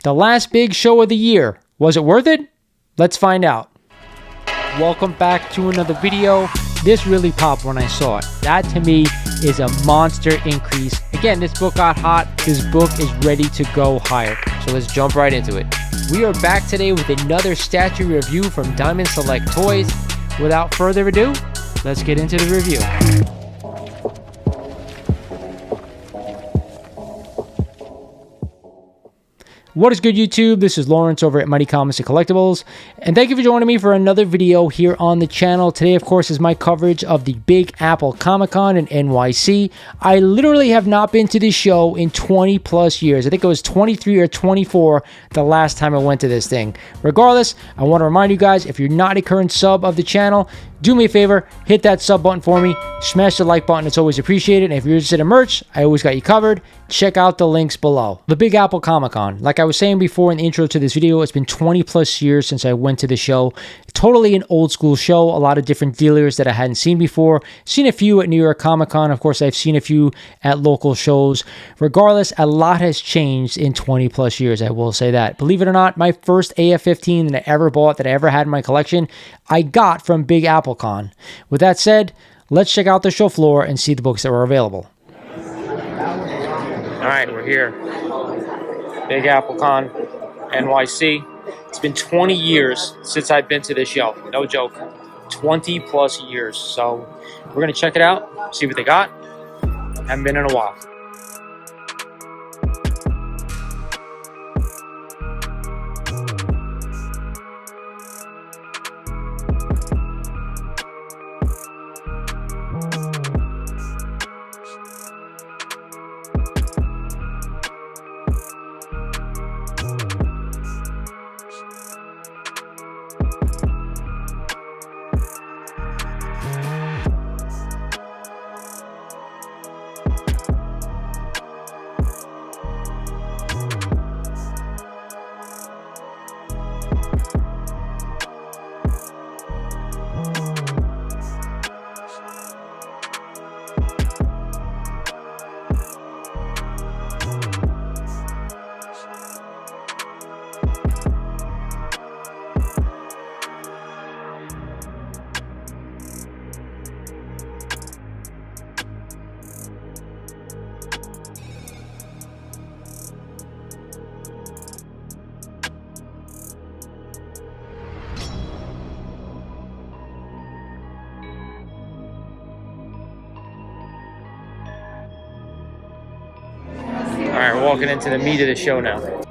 The last big show of the year. Was it worth it? Let's find out. Welcome back to another video. This really popped when I saw it. That to me is a monster increase. Again, this book got hot. This book is ready to go higher. So let's jump right into it. We are back today with another statue review from Diamond Select Toys. Without further ado, let's get into the review. What is good, YouTube? This is Lawrence over at Mighty Comics and Collectibles, and thank you for joining me for another video here on the channel. Today, of course, is my coverage of the Big Apple Comic-Con in NYC. I literally have not been to this show in 20 plus years. I think it was 23 or 24 the last time I went to this thing. Regardless, I want to remind you guys, if you're not a current sub of the channel, do me a favor, hit that sub button for me, smash the like button, it's always appreciated. And if you're interested in merch, I always got you covered. Check out the links below. The Big Apple Comic-Con. Like I was saying before in the intro to this video, it's been 20 plus years since I went to the show. Totally an old school show, a lot of different dealers that I hadn't seen before. Seen a few at New York Comic Con, of course I've seen a few at local shows. Regardless, a lot has changed in 20 plus years, I will say that. Believe it or not, my first AF-15 that I ever bought, that I ever had in my collection, I got from Big Apple Con. With that said, let's check out the show floor and see the books that were available. Alright, we're here. Big Apple Con, NYC. It's been 20 years since I've been to this show. No joke. 20 plus years. So we're going to check it out, see what they got. Haven't been in a while. Alright, we're walking into the meat of the show now.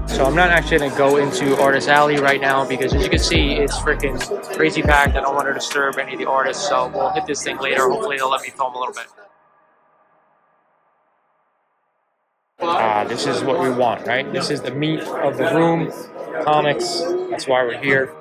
So I'm not actually going to go into Artist Alley right now because, as you can see, it's freaking crazy packed. I don't want to disturb any of the artists, so we'll hit this thing later. Hopefully they'll let me film a little bit. This is what we want, right? This is the meat of the room, comics. That's why we're here.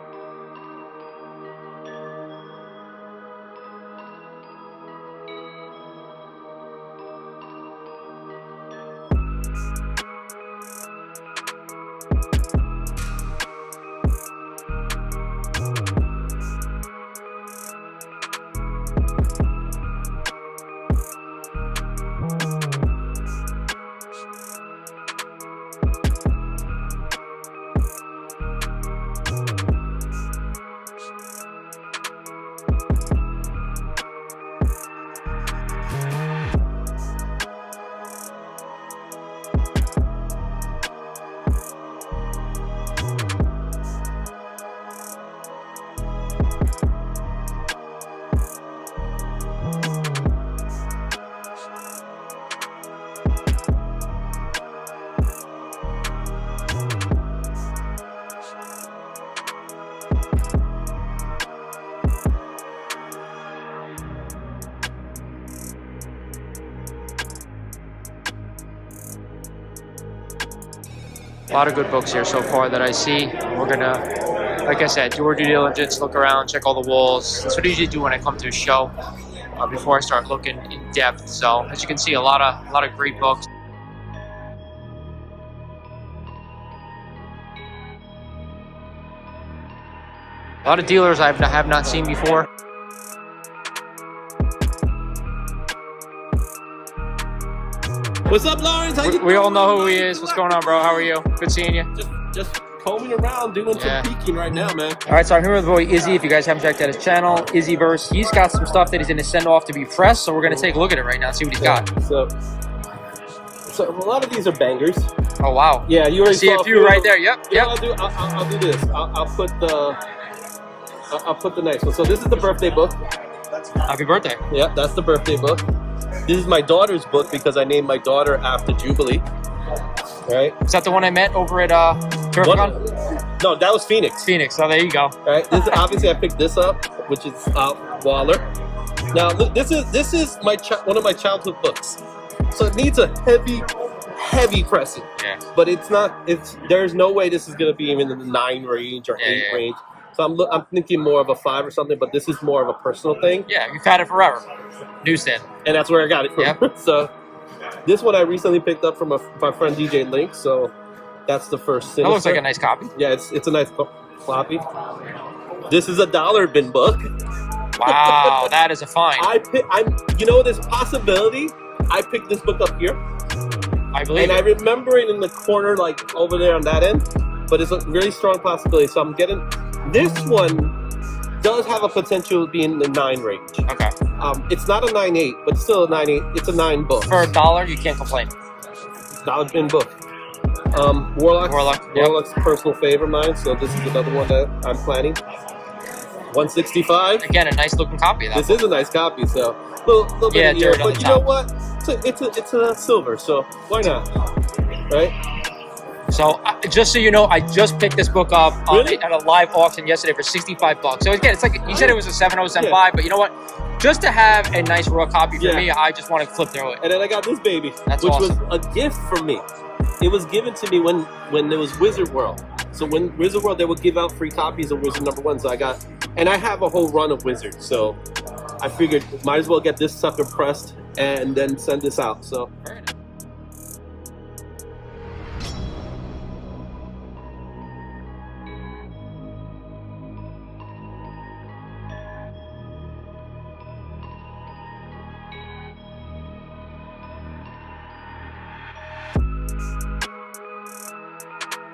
A lot of good books here so far that I see. We're gonna, like I said, do our due diligence, look around, check all the walls. That's what I usually do when I come to a show before I start looking in depth. So as you can see, a lot of great books. A lot of dealers I have not seen before. What's up, Lawrence? How you We all know who he is. What's going on, bro? How are you? Good seeing you. Just combing around, doing some peeking right now, man. All right, so I'm here with the boy Izzy. If you guys haven't checked out his channel, Izzyverse, he's got some stuff that he's going to send off to be pressed. So we're going to take a look at it right now and see what he's got. So a lot of these are bangers. Oh wow. Yeah, you already see a few right there. Yep. Yep. I'll do this. I'll put the nice one. So this is the birthday book. Happy birthday. Yep, that's the birthday book. This is my daughter's book because I named my daughter after Jubilee. Right? Is that the one I met over at THEMIGHTYRPH? No, that was Phoenix. Phoenix. Oh, there you go. Right. This obviously I picked this up, which is Waller. Now this is one of my childhood books, so it needs a heavy pressing. Yeah. But it's not. There's no way this is gonna be even in the 9 range or 8 range. So I'm thinking more of a 5 or something. But this is more of a personal thing. Yeah, you've had it forever. Newsstand. And that's where I got it from. Yep. So this one I recently picked up from my friend DJ Link. So that's the first. That looks like a nice copy. Yeah, it's a nice copy. This is a dollar bin book. Wow, that is a find. You know, there's possibility I picked this book up here. I believe. And I remember it in the corner, like over there on that end. But it's a really strong possibility. So I'm getting this one. Does have a potential to be in the 9 range. Okay. It's not a 9.8, but still a 9.8. It's a 9 book. For $1, you can't complain. Dollar bin book. Warlock's Yep. personal favorite of mine, so this is another one that I'm planning. 165. Again, a nice looking copy of that. This is a nice copy, so little bit of dirt on but the you know top. what? It's a silver, so why not? Right? So just so you know, I just picked this book up Really? at a live auction yesterday for $65. So again, it's like you said it was a 7075, but you know what? Just to have a nice raw copy for me, I just want to flip through it. And then I got this baby, That's which awesome. was a gift from me. It was given to me when there was Wizard World. So when Wizard World, they would give out free copies of Wizard #1. So I have a whole run of Wizards. So I figured might as well get this sucker pressed and then send this out. So.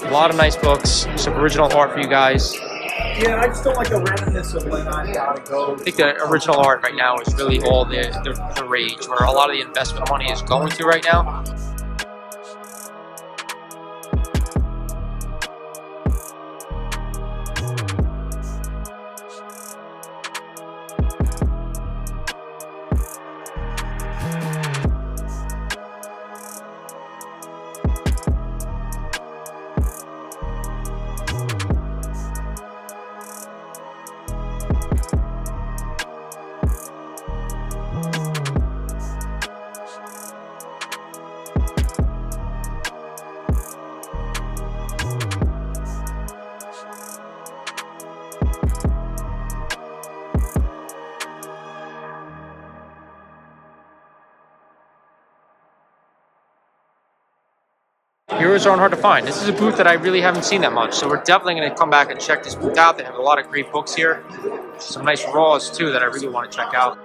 A lot of nice books, some original art for you guys. Yeah, I just don't like the randomness of when I gotta go. I think the original art right now is really all the rage, where a lot of the investment money is going to right now. Heroes aren't hard to find. This is a booth that I really haven't seen that much, so we're definitely going to come back and check this booth out. They have a lot of great books here. Some nice raws too that I really want to check out.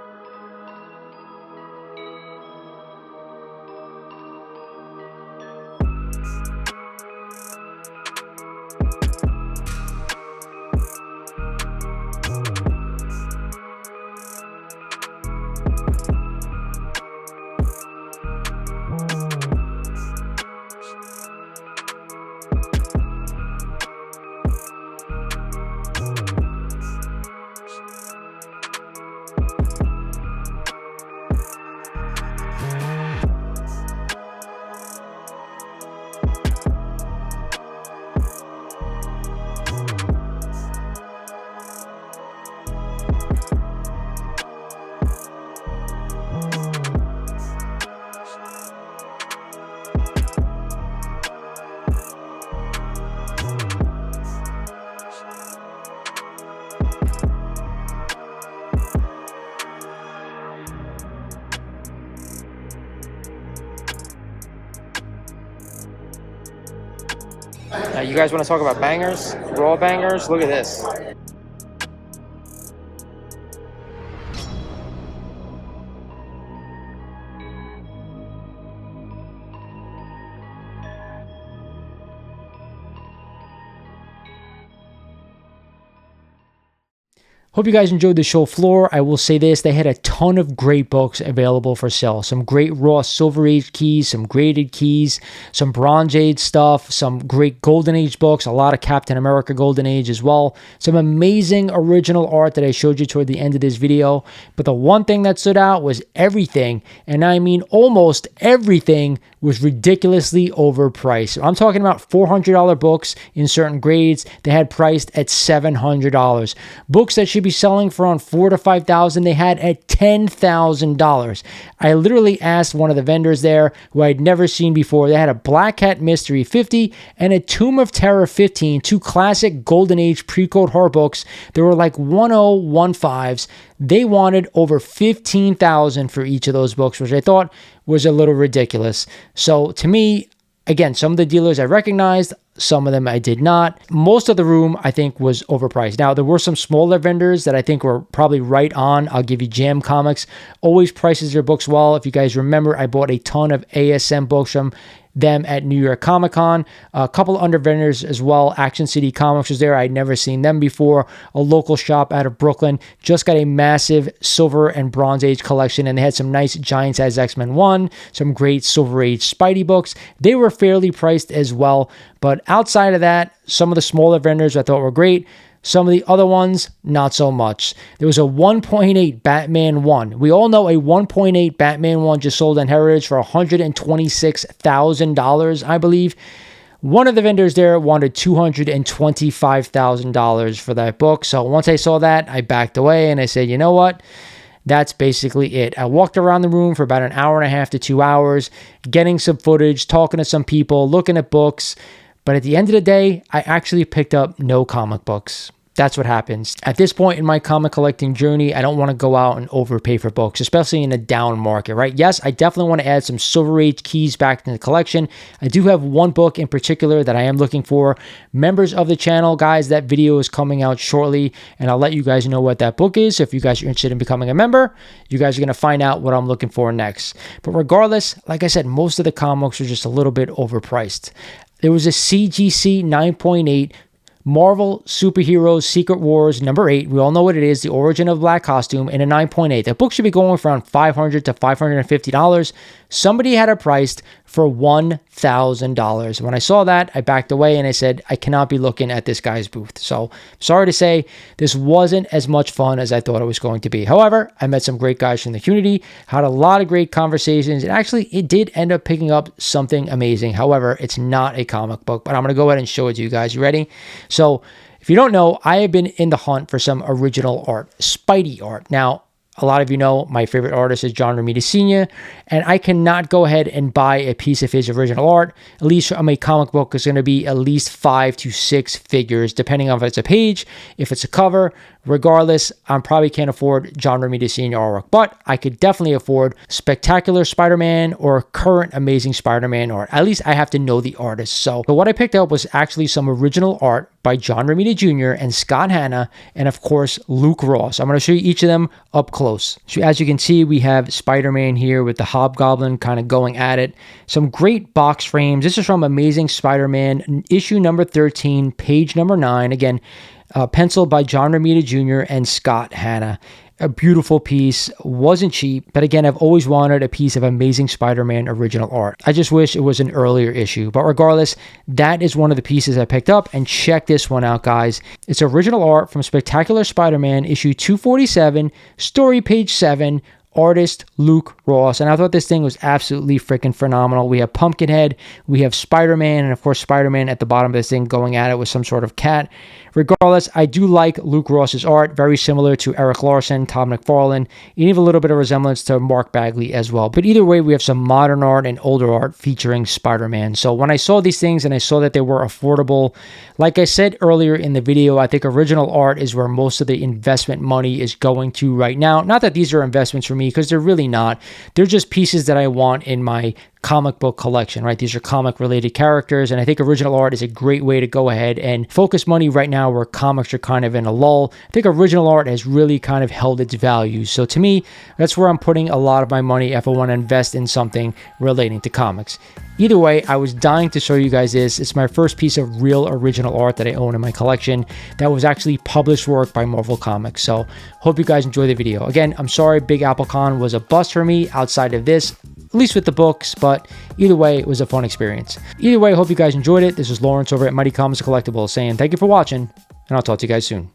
You guys want to talk about bangers? Raw bangers? Look at this. Hope you guys enjoyed the show floor. I will say this, they had a ton of great books available for sale. Some great raw Silver Age keys, some graded keys, some Bronze Age stuff, some great Golden Age books, a lot of Captain America Golden Age as well. Some amazing original art that I showed you toward the end of this video. But the one thing that stood out was everything, and I mean almost everything, was ridiculously overpriced. I'm talking about $400 books in certain grades. They had priced at $700. Books that should be selling for around $4,000 to $5,000, they had at $10,000. I literally asked one of the vendors there, who I'd never seen before. They had a Black Cat Mystery 50 and a Tomb of Terror 15, two classic Golden Age pre-code horror books. They were like 1015s. They wanted over $15,000 for each of those books, which I thought was a little ridiculous. So to me, again, some of the dealers I recognized, some of them I did not. Most of the room, I think, was overpriced. Now, there were some smaller vendors that I think were probably right on. I'll give you Jam Comics. Always prices their books well. If you guys remember, I bought a ton of ASM books from them at New York Comic Con. A couple under vendors as well. Action City Comics was there. I'd never seen them before. A local shop out of Brooklyn just got a massive Silver and Bronze Age collection, and they had some nice Giant Size X-Men 1, some great Silver Age Spidey books. They were fairly priced as well, but outside of that, some of the smaller vendors I thought were great. Some of the other ones, not so much. There was a 1.8 Batman 1. We all know a 1.8 Batman 1 just sold on Heritage for $126,000, I believe. One of the vendors there wanted $225,000 for that book. So once I saw that, I backed away and I said, you know what? That's basically it. I walked around the room for about an hour and a half to 2 hours, getting some footage, talking to some people, looking at books. But at the end of the day, I actually picked up no comic books. That's what happens. At this point in my comic collecting journey, I don't want to go out and overpay for books, especially in a down market, right? Yes, I definitely want to add some Silver Age keys back in the collection. I do have one book in particular that I am looking for. Members of the channel, guys, that video is coming out shortly, and I'll let you guys know what that book is. So if you guys are interested in becoming a member, you guys are going to find out what I'm looking for next. But regardless, like I said, most of the comics are just a little bit overpriced. There was a CGC 9.8 Marvel Superheroes Secret Wars number 8. We all know what it is, the origin of Black Costume, and a 9.8. That book should be going for around $500 to $550. Somebody had it priced for $1,000. When I saw that, I backed away and I said, I cannot be looking at this guy's booth. So, sorry to say, this wasn't as much fun as I thought it was going to be. However, I met some great guys from the community, had a lot of great conversations, and actually, it did end up picking up something amazing. However, it's not a comic book, but I'm going to go ahead and show it to you guys. You ready? So, if you don't know, I have been in the hunt for some original art, Spidey art. Now, a lot of you know my favorite artist is John Romita Sr., and I cannot go ahead and buy a piece of his original art. At least from a comic book, it's going to be at least 5 to 6 figures, depending on if it's a page, if it's a cover. Regardless, I probably can't afford John Romita Sr. artwork, but I could definitely afford Spectacular Spider-Man or current Amazing Spider-Man art. At least I have to know the artist. So what I picked up was actually some original art by John Romita Jr. and Scott Hanna, and of course, Luke Ross. I'm going to show you each of them up close. So as you can see, we have Spider-Man here with the Hobgoblin kind of going at it. Some great box frames. This is from Amazing Spider-Man, issue number 13, page number 9. Again, penciled by John Romita Jr. and Scott Hanna. A beautiful piece, wasn't cheap, but again, I've always wanted a piece of Amazing Spider-Man original art. I just wish it was an earlier issue, but regardless, that is one of the pieces I picked up, and check this one out, guys. It's original art from Spectacular Spider-Man, issue 247, story page 7, artist Luke Ross, and I thought this thing was absolutely freaking phenomenal. We have Pumpkinhead, we have Spider-Man, and of course Spider-Man at the bottom of this thing going at it with some sort of cat. Regardless, I do like Luke Ross's art, very similar to Eric Larson, Tom McFarlane, and even a little bit of resemblance to Mark Bagley as well. But either way, we have some modern art and older art featuring Spider-Man. So when I saw these things and I saw that they were affordable, like I said earlier in the video, I think original art is where most of the investment money is going to right now. Not that these are investments for me, because they're really not. They're just pieces that I want in my comic book collection, right? These are comic related characters, and I think original art is a great way to go ahead and focus money right now where comics are kind of in a lull. I think original art has really kind of held its value. So to me, that's where I'm putting a lot of my money if I want to invest in something relating to comics. Either way, I was dying to show you guys this. It's my first piece of real original art that I own in my collection that was actually published work by Marvel Comics. So hope you guys enjoy the video. Again, I'm sorry Big Apple Con was a bust for me outside of this, at least with the books, but either way, it was a fun experience. Either way, I hope you guys enjoyed it. This is Lawrence over at Mighty Comics Collectibles saying thank you for watching, and I'll talk to you guys soon.